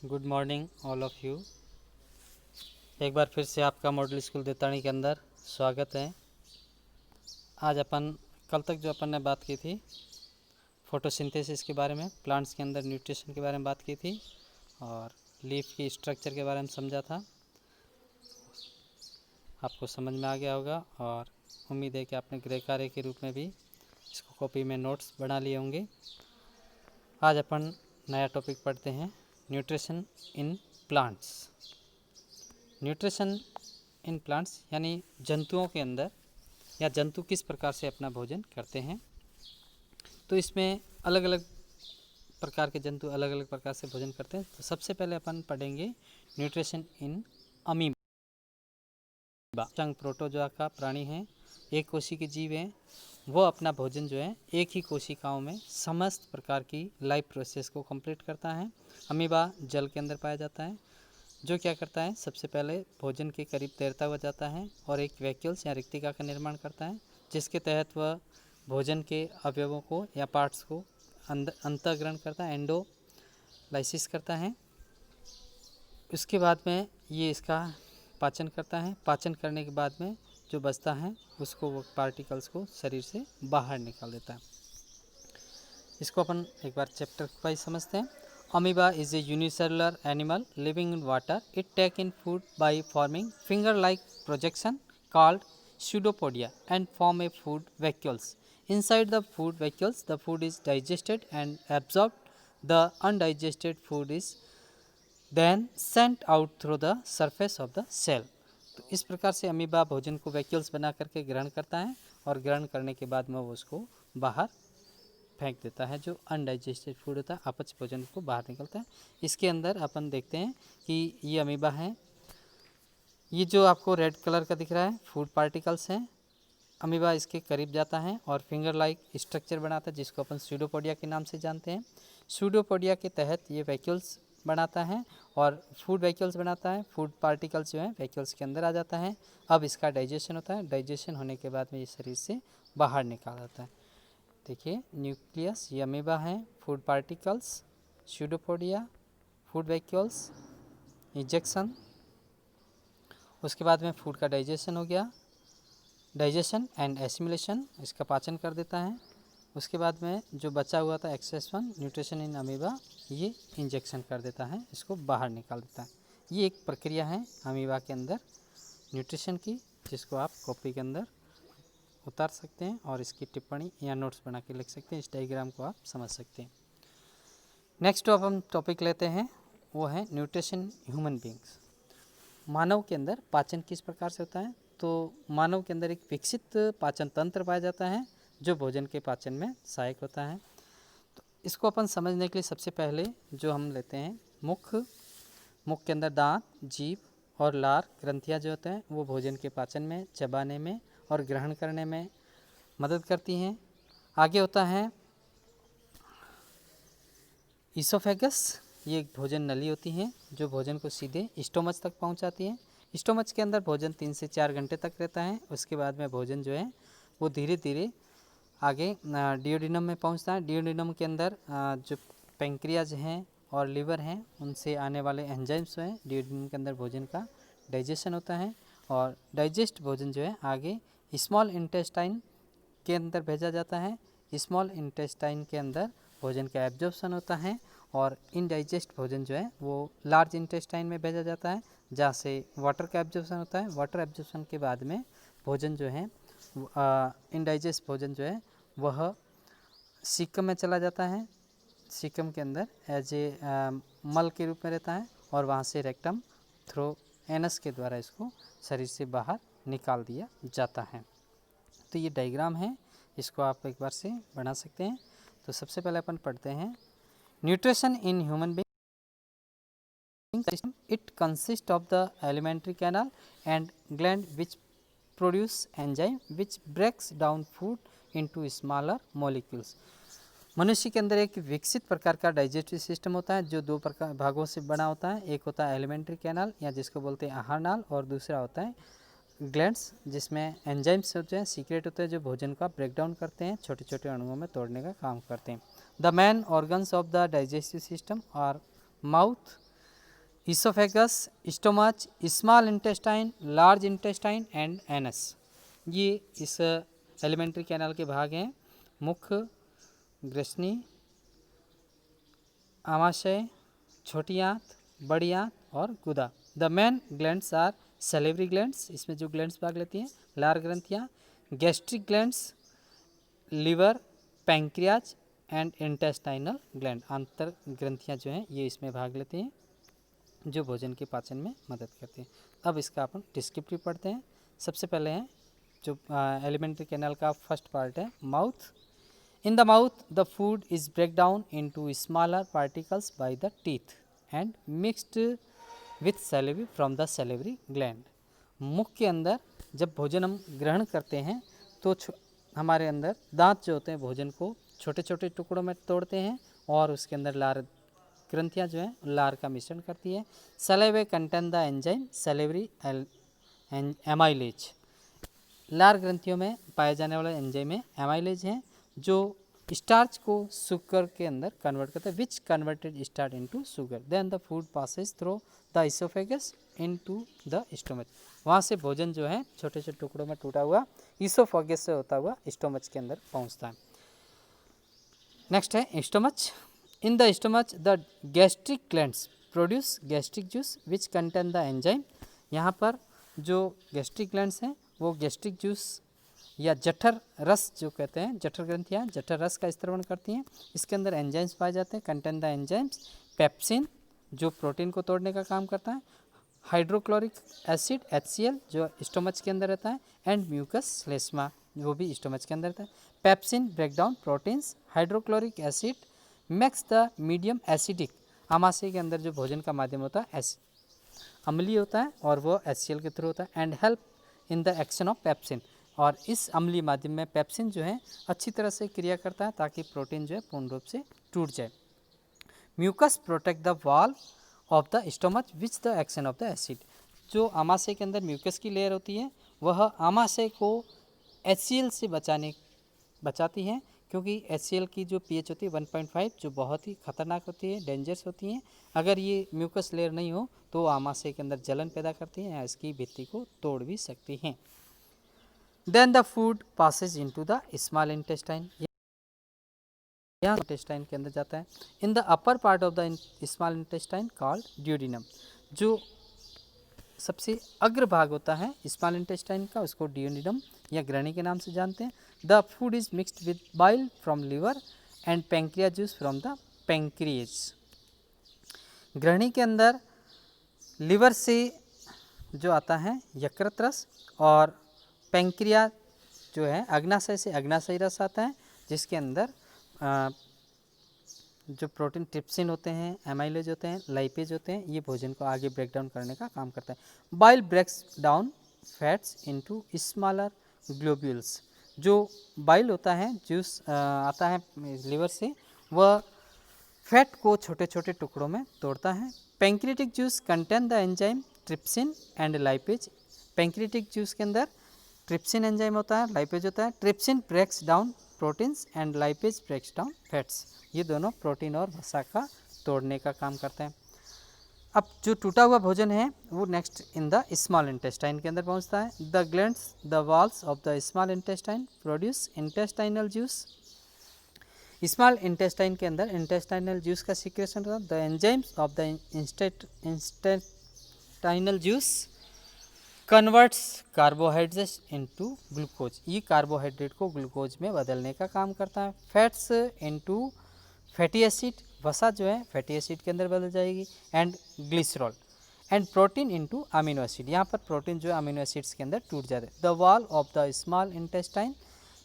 Good morning all of you. एक बार फिर से आपका मॉडल स्कूल देताणी के अंदर स्वागत है। आज अपन कल तक जो अपन ने बात की थी फोटोसिंथेसिस के बारे में, प्लांट्स के अंदर न्यूट्रिशन के बारे में बात की थी और लीफ की स्ट्रक्चर के बारे में समझा था। आपको समझ में आ गया होगा और उम्मीद है कि आपने गृह कार्य के रूप में भी इसको कॉपी में नोट्स बना लिए होंगे। आज अपन नया टॉपिक पढ़ते हैं, nutrition in plants. Nutrition in plants यानी जंतुओं के अंदर या जंतु किस प्रकार से अपना भोजन करते हैं। तो इसमें अलग अलग प्रकार के जंतु अलग अलग प्रकार से भोजन करते हैं। तो सबसे पहले अपन पढ़ेंगे न्यूट्रिशन इन अमीबा। प्रोटोजोआ का प्राणी है, एक कोशी के जीव हैं। वो अपना भोजन जो है एक ही कोशिकाओं में समस्त प्रकार की लाइफ प्रोसेस को कंप्लीट करता है। अमीबा जल के अंदर पाया जाता है, जो क्या करता है, सबसे पहले भोजन के करीब तैरता हुआ जाता है और एक वैक्यूल्स या रिक्तिका का निर्माण करता है, जिसके तहत वह भोजन के अवयवों को या पार्ट्स को अंतःग्रहण करता है, एंडोलाइसिस करता है। उसके बाद में ये इसका पाचन करता है। पाचन करने के बाद में जो बचता है उसको वो पार्टिकल्स को शरीर से बाहर निकाल देता है। इसको अपन एक बार चैप्टर वाइज समझते हैं। Amoeba is a unicellular animal living in water. It take in food by forming finger-like projection called pseudopodia and form a food vacuoles. Inside the food vacuoles, the food is digested and absorbed. The undigested food is then sent out through the surface of the cell. तो इस प्रकार से amoeba भोजन को vacuoles बना करके ग्रहण करता है और ग्रहण करने के बाद में वो उसको बाहर फेंक देता है। जो अनडाइजेस्टेड फूड होता है, अपच भोजन को बाहर निकलता है। इसके अंदर अपन देखते हैं कि ये अमीबा है। ये जो आपको रेड कलर का दिख रहा है फूड पार्टिकल्स हैं। अमीबा इसके करीब जाता है और फिंगर लाइक स्ट्रक्चर बनाता है, जिसको अपन स्यूडोपोडिया के नाम से जानते हैं। स्यूडोपोडिया के तहत ये वैक्यूल्स बनाता है और फूड वैक्यूल्स बनाता है। फूड पार्टिकल्स जो है वैक्यूल्स के अंदर आ जाता है। अब इसका डाइजेशन होता है। डाइजेशन होने के बाद में ये शरीर से बाहर निकाल आता है। देखिए, न्यूक्लियस, ये अमीबा है, food particles, pseudopodia, food vacuoles, injection. उसके बाद में फूड का डाइजेशन हो गया, डाइजेशन एंड एसिमिलेशन, इसका पाचन कर देता है। उसके बाद में जो बचा हुआ था excess one, nutrition in amoeba, ये इंजेक्शन कर देता है, इसको बाहर निकाल देता है। ये एक प्रक्रिया है अमीबा के अंदर न्यूट्रिशन की, जिसको आप कॉपी के अंदर उतार सकते हैं और इसकी टिप्पणी या नोट्स बना के लिख सकते हैं। इस डायग्राम को आप समझ सकते हैं। नेक्स्ट अब हम टॉपिक लेते हैं, वो है न्यूट्रिशन ह्यूमन बींग्स। मानव के अंदर पाचन किस प्रकार से होता है। तो मानव के अंदर एक विकसित पाचन तंत्र पाया जाता है जो भोजन के पाचन में सहायक होता है। तो इसको अपन समझने के लिए सबसे पहले जो हम लेते हैं मुख के अंदर दांत, जीभ और लार ग्रंथियाँ जो होते हैं वो भोजन के पाचन में, चबाने में और ग्रहण करने में मदद करती हैं। आगे होता है ईसोफेगस, ये एक भोजन नली होती है जो भोजन को सीधे स्टोमच तक पहुंचाती है। स्टोमच के अंदर भोजन 3 से 4 घंटे तक रहता है। उसके बाद में भोजन जो है वो धीरे धीरे आगे डियोडिनम में पहुंचता है। डियोडिनम के अंदर जो पेंक्रियाज हैं और लीवर हैं उनसे आने वाले एंजाइम्स हैं, डियोडिनम के अंदर भोजन का डाइजेशन होता है और डाइजेस्ट भोजन जो है आगे स्मॉल इंटेस्टाइन के अंदर भेजा जाता है। स्मॉल इंटेस्टाइन के अंदर भोजन का एब्जॉर्प्शन होता है और इनडाइजेस्ट भोजन जो है वो लार्ज इंटेस्टाइन में भेजा जाता है, जहाँ से वाटर का एब्जॉर्प्शन होता है। वाटर एब्जॉर्प्शन के बाद में भोजन जो है इनडाइजेस्ट भोजन जो है वह सीकम में चला जाता है। सीकम के अंदर एज ए मल के रूप में रहता है और वहाँ से रेक्टम थ्रू एनस के द्वारा इसको शरीर से बाहर निकाल दिया जाता है। तो ये डायग्राम है, इसको आप एक बार से बना सकते हैं। तो सबसे पहले अपन पढ़ते हैं nutrition in human being system. It consist of the alimentary canal and gland which produce enzyme which breaks down food into smaller molecules. मनुष्य के अंदर एक विकसित प्रकार का डाइजेस्टिव सिस्टम होता है जो 2 प्रकार भागों से बना होता है। एक होता है एलिमेंट्री कैनाल या जिसको बोलते हैं आहार नाल, और दूसरा होता है ग्लैंड्स, जिसमें एंजाइम्स होते हैं, सीक्रेट होते हैं जो भोजन का ब्रेक डाउन करते हैं, छोटे छोटे अणुओं में तोड़ने का काम करते हैं। The main organs of the digestive system are mouth, oesophagus, stomach, small intestine, large intestine and anus. ये इस एलिमेंट्री कैनाल के भाग हैं। मुख, ग्रसनी, आमाशय, छोटी आंत, बड़ी आंत और गुदा। The main glands are salivary glands, इसमें जो ग्लैंड्स भाग लेती हैं, लार ग्रंथियाँ, gastric glands, liver, pancreas and intestinal gland, आंतर ग्रंथियाँ जो हैं ये इसमें भाग लेती हैं, जो भोजन के पाचन में मदद करती हैं। अब इसका अपन डिस्क्रिप्टिव पढ़ते हैं। सबसे पहले है जो एलिमेंट्री कैनाल का फर्स्ट पार्ट है, mouth. In the mouth, the food is break down into smaller particles by the teeth and mixed with saliva from the salivary gland. मुख के अंदर जब भोजन हम ग्रहण करते हैं तो हमारे अंदर दांत जो होते हैं भोजन को छोटे छोटे टुकड़ों में तोड़ते हैं और उसके अंदर लार ग्रंथियाँ जो हैं लार का मिश्रण करती है। Saliva contain the enzyme salivary amylase. लार ग्रंथियों में पाए जाने वाला एंजाइम है एमाइलेज है, जो स्टार्च को शुगर के अंदर कन्वर्ट करता है, which converted starch into sugar. Then the food passes through the oesophagus into the stomach. वहाँ से भोजन जो है छोटे छोटे टुकड़ों में टूटा हुआ इसोफेगस से होता हुआ स्टोमच के अंदर पहुँचता है। नेक्स्ट है stomach. In the stomach the gastric glands produce gastric juice which contain the enzyme. यहाँ पर जो गैस्ट्रिक ग्लैंड्स हैं वो गैस्ट्रिक जूस या जठर रस जो कहते हैं, जठर ग्रंथियाँ जठर रस का स्त्रवण करती हैं। इसके अंदर एंजाइम्स पाए जाते हैं। कंटेन द एंजाइम्स पेप्सिन जो प्रोटीन को तोड़ने का काम करता है, हाइड्रोक्लोरिक एसिड HCl जो स्टोमच के अंदर रहता है, एंड म्यूकस श्लेष्मा वो भी स्टोमच के अंदर रहता है। Pepsin break down proteins, hydrochloric acid makes the medium acidic. आमाशय के अंदर जो भोजन का माध्यम होता है अम्लीय होता है और वो HCl के थ्रू होता है, and help in the action of pepsin. और इस अम्लीय माध्यम में पेप्सिन जो है अच्छी तरह से क्रिया करता है ताकि प्रोटीन जो है पूर्ण रूप से टूट जाए। Mucus protect the wall of the stomach which the action of the acid. जो आमाशय के अंदर म्यूकस की लेयर होती है वह आमाशय को HCl से बचाती है, क्योंकि HCl की जो pH होती है 1.5 जो बहुत ही खतरनाक होती है, डेंजरस होती है। अगर ये म्यूकस लेयर नहीं हो तो आमाशय के अंदर जलन पैदा करती है या इसकी भित्ति को तोड़ भी सकती हैं। Then the food passes into the small intestine, यहाँ इंटेस्टाइन के अंदर जाता है। In the upper part of the small intestine called duodenum, जो सबसे अग्र भाग होता है स्मॉल इंटेस्टाइन का उसको ड्यूडिनम या ग्रहणी के नाम से जानते हैं। The food is mixed with bile from liver and pancreas juice from the pancreas. ग्रहणी के अंदर लिवर से जो आता है यकृत रस और पैंक्रिया जो है अग्नाशय से अग्नाशयी रस आता है, जिसके अंदर जो प्रोटीन ट्रिप्सिन होते हैं, एमाइलेज होते हैं, लाइपेज होते हैं, ये भोजन को आगे ब्रेक डाउन करने का काम करता है। Bile breaks down fats into smaller globules. जो बाइल होता है जूस आता है लिवर से, वह फैट को छोटे छोटे टुकड़ों में तोड़ता है। Pancreatic juice contain the enzyme trypsin and lipase. Pancreatic juice के अंदर ट्रिप्सिन एंजाइम होता है, लाइपेज होता है। Trypsin breaks down proteins and lipase breaks down fats. ये दोनों प्रोटीन और वसा का तोड़ने का काम करते हैं। अब जो टूटा हुआ भोजन है वो next in the small intestine के अंदर पहुंचता है। The glands the walls of the small intestine produce intestinal juice. Small intestine के अंदर इंटेस्टाइनल जूस का सीक्रेशन होता है। The enzymes of the intestinal juice converts carbohydrates into glucose. ये कार्बोहाइड्रेट को ग्लूकोज में बदलने का काम करता है। फैट्स इनटू फैटी एसिड, वसा जो है फैटी एसिड के अंदर बदल जाएगी, and glycerol, and protein into amino acid. यहाँ पर प्रोटीन जो है अमीनो एसिड्स के अंदर टूट जाते हैं। The wall of the small intestine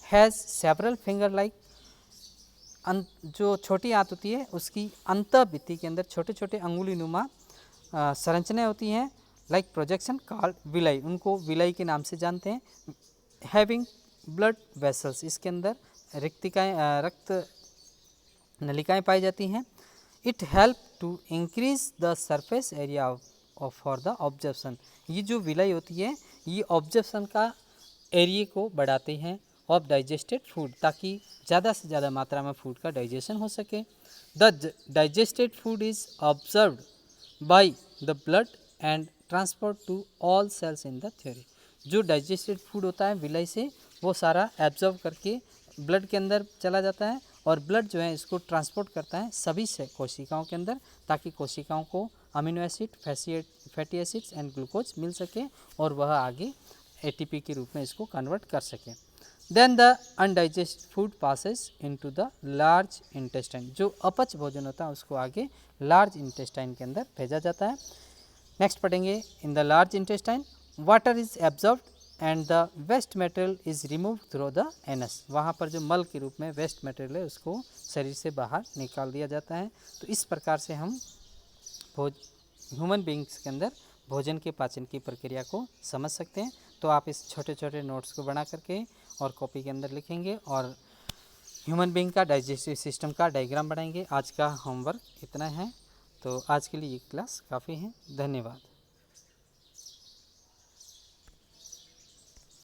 has several finger like. जो छोटी आंत होती है उसकी अंतःभित्ति के अंदर छोटे छोटे अंगुली नुमा संरचनाएँ होती हैं, लाइक प्रोजेक्शन कॉल्ड विलाई, उनको विलाई के नाम से जानते हैं। हैविंग ब्लड वेसल्स, इसके अंदर रक्त नलिकाएं पाई जाती हैं। It help to increase the surface area of for the absorption. ये जो विलाई होती है ये ऑब्जर्प्शन का एरिया को बढ़ाते हैं ऑफ डाइजेस्टेड फूड, ताकि ज़्यादा से ज़्यादा मात्रा में फूड का डाइजेशन हो सके। The digested food is absorbed by the blood and transport to all cells in the theory. जो डाइजेस्टेड फूड होता है विलय से वो सारा एब्जॉर्ब करके ब्लड के अंदर चला जाता है और ब्लड जो है इसको ट्रांसपोर्ट करता है सभी से कोशिकाओं के अंदर, ताकि कोशिकाओं को amino acid, fatty acids and glucose मिल सके और वह आगे एटीपी के रूप में इसको कन्वर्ट कर सके। Then the undigested food passes into the large intestine. जो अपच भोजन होता है उसको आगे लार्ज इंटेस्टाइन के अंदर भेजा जाता है। नेक्स्ट पढ़ेंगे, in the large intestine water is absorbed and the waste material is remove through the anus. वहाँ पर जो मल के रूप में वेस्ट मटेरियल है उसको शरीर से बाहर निकाल दिया जाता है। तो इस प्रकार से हम ह्यूमन बींग्स के अंदर भोजन के पाचन की प्रक्रिया को समझ सकते हैं। तो आप इस छोटे छोटे नोट्स को बना करके और कॉपी के अंदर लिखेंगे और ह्यूमन बींग का डाइजेस्टिव सिस्टम का डायग्राम बनाएंगे। आज का होमवर्क इतना है, तो आज के लिए ये क्लास काफ़ी है। धन्यवाद।